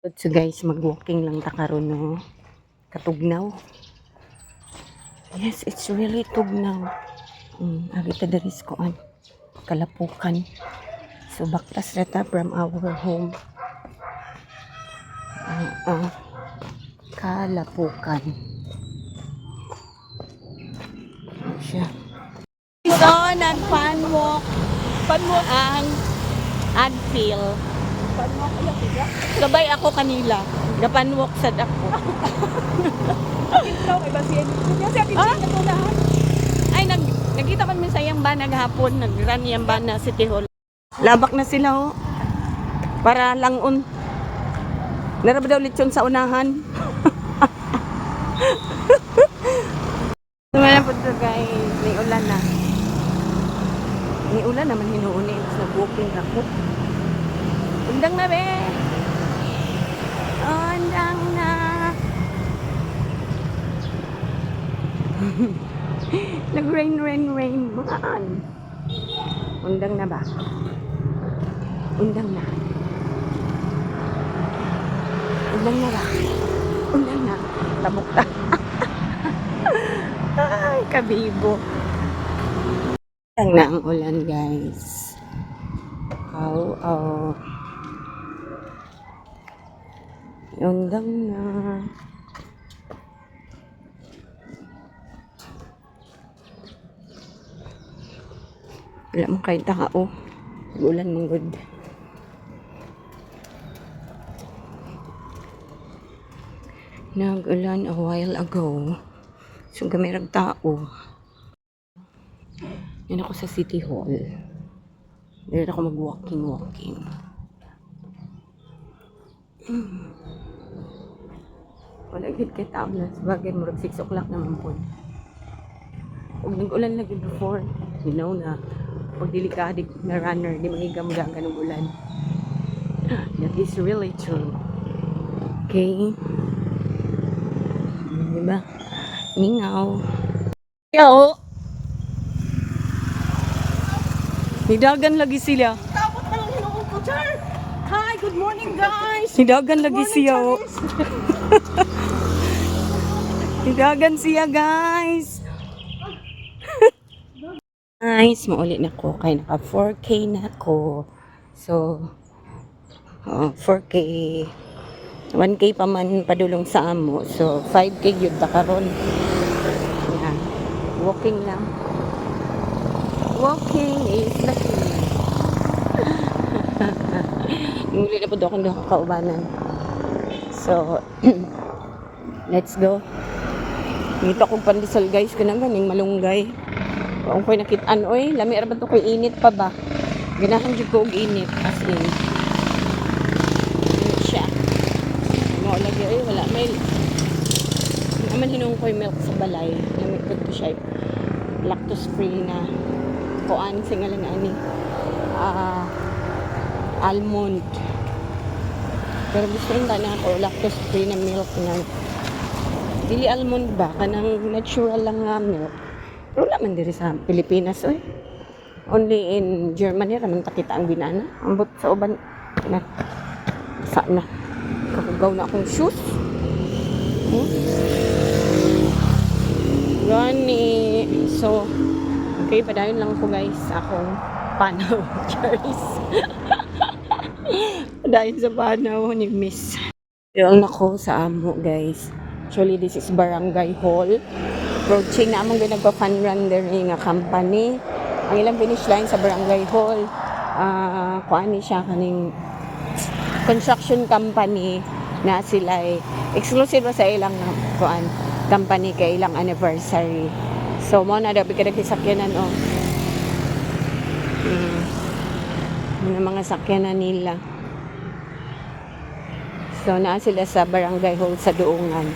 So guys, mag-walking lang ta karon no. Katugnaw. Yes, it's really tugnaw. Agi ta diri sa kuan. Kalapukan. So baktas ra ta from our home. Kalapukan. Siya. So, nag-funwalk. Funwalk ang Anfield. Panwalk ayo tiga. Sabay ako kanila. Gapanwalk sad ako. Ikaw kay basihan. Kunya sa akin Ah? ko lahat. Ay, nagkita man min sayang ba naghapon, nag-run yan ba na City Hall. Labak na sila oh. Para langon. Naraba daw lechon sa unahan. Tumala po ito guys, may ulan na. May ulan naman hinuuni sa booking ako. Undang na be! Undang na! Nag-rain. Bukaan. Undang na ba? Undang na. Undang na ba? Undang na. Tabok ta. Ay, kabibo. Undang na ang ulan, guys. Undang na. Wala mong kahit tao. Ulan mong good. Nag-ulan a while ago. So, gamirag tao. Yan ako sa City Hall. Dito ako mag-walking. Wala gid kay tao na. Sabagay, murag 6 o'clock naman po. Huwag nag-ulan lagi before. You know na. Pag delikado na runner, di magigam ganong ulan. That is really true. Okay? Diba? Mingaw. Yo! Hidagan lagi sila. Tapos pa lang hinuon ko, sir. Hi, good morning guys. Hidagan lagi siya. Oh. Hidagan siya, guys. Guys, maulit na ko. Kaya naka 4K na ako. So, 4K. 1K pa man padulong sa amo. So, 5K yun ta karon. Yan. Walking lang. Walking is the key. Muli na po doon akong nakakaubanan. So, let's go. Dito akong pandisal guys. Kanang ganing malunggay. Kung ko'y nakitaan, oy, lami ra ba to ko'y init pa ba? Ganahan jud ko og init as in. Init siya. Mo lagi ay wala milk. Naman hinung ko'y milk sa balay. Lami ko to siya. Lactose free na kuan singalan ani. Almond. Pero gusto rin na ako lactose free na milk na. Dili almond ba kanang natural lang nga milk. Pero wala man diri sa Pilipinas, oy. Only in Germany raman takita ang binana. Ambot sa uban na. Sana. Kapugaw na akong shoes. Gani. So, okay, padayon lang ko guys akong panaw. Charis. Padayon sa panaw ni Miss. Yung nako sa amo guys. Actually, this is Barangay Hall. Approaching na among ginagpa-fun run diri nga company. Ang ilang finish line sa Barangay Hall. Kuan ni siya kaning construction company na sila exclusive sa ilang kuan company kay ilang anniversary. So mo na daw bigay sakyanan oh. Mga sakyanan nila. So naa sila sa Barangay Hall sa Duungan.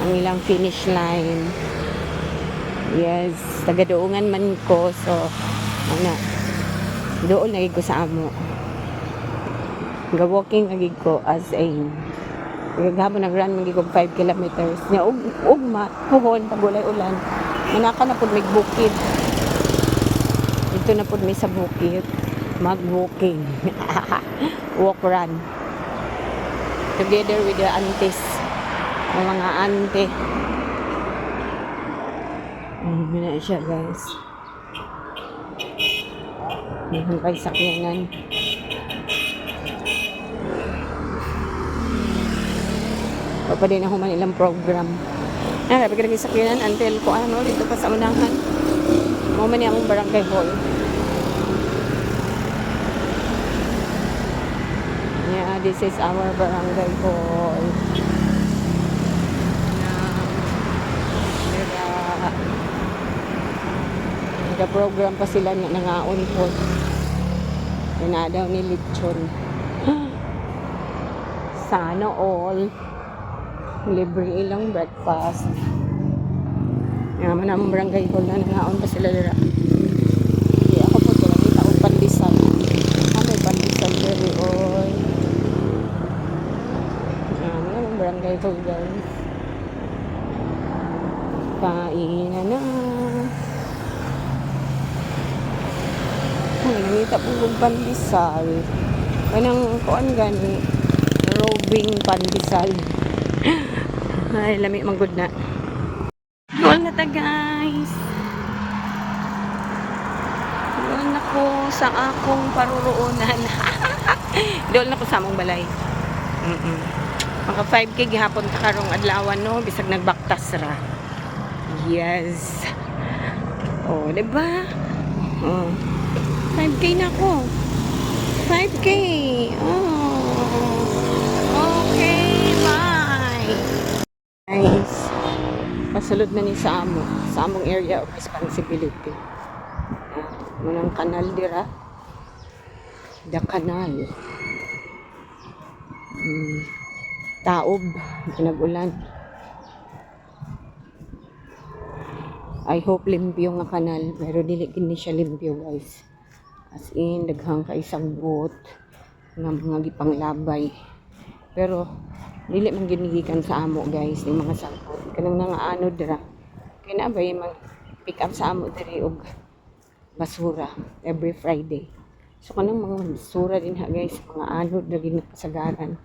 Ang ilang finish line. Yes, taga Duungan man ko. So, doon lagi ko sa amo. Ga-walking lagi ko as a gagahapon nag-run lagi ko 5 kilometers. Nya ugma, huhon, pagulay ulan. Manaka na pud may bukid. Dito na pud may sa bukid. Mag-walking. Walk run. together with the aunties. Ang mga ante. Yun na siya guys. Yung kay sakyanan. Pa din ako man ilang program. Sabi ko lagi sakyanan until ko ano dito pa sa unahan. Mo man among barangay hall. Yeah, this is our barangay hall. Nag-program pa sila nga nangaon po. Yan daw ni Lechon. Sana all. Libre ilang breakfast. Yan man ang barangay hall na nangaon pa sila lira. Hindi ako po kinakita ko pandesal. May pandesal dere oy. Yan man ang barangay hall guys. Kainan na. Ay, nakita po yung pandesal. Kanang kuan gani. Roving pandesal. Ay, lami manggod na. Doon na ta guys. Doon na ko sa akong paruroonan. Doon na ko sa among balay. Mga 5K gihapon ta karong adlawan no, bisag nagbaktas ra. Yes. Oh, diba? Oh. 5K na ako. 5K. Oh. Okay, bye. Guys, pasulod na ni sa among area of responsibility. Munang kanal dira. The canal. Taob, pinag-ulan. I hope limpyo nga kanal, pero dili kini siya limpyo guys. As in, daghang ka isang boat nga mga gipanglabay. Pero dili man ginigikan sa amo guys, yung mga sangkot. Kanang nangaano dira. Kaya na ba yung pick up sa amo diri og basura every Friday. So kanang mga basura din ha guys, mga anod na ginapasagaran.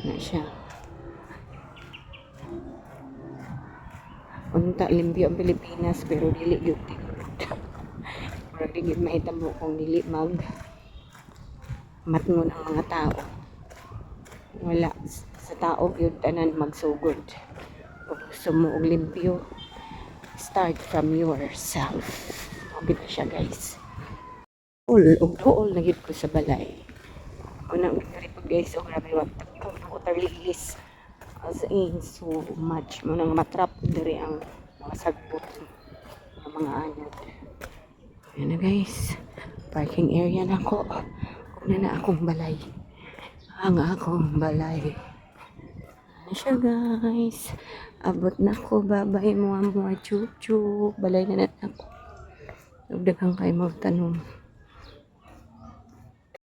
Na siya. Unta limpyo ang Pilipinas pero dili gyud. Pero dili mahitabo kung dili matngon ang mga tao. Wala sa tao gyud tanan magsugod. Kung gusto mo og limpyo, start from yourself. Okay na siya guys. All na gyud ko sa balay. Unang trip guys, so grabe wag water lilies. As in, so much. Munang matrap dari ang mga sagbot ng mga anod. Ayan na guys. Parking area na ako. Kung na akong balay. Ang akong balay. Ano siya guys. Abot na ako. Babay mo ang mga chup-chup. Balay na ako. Daghang kayo magtanong.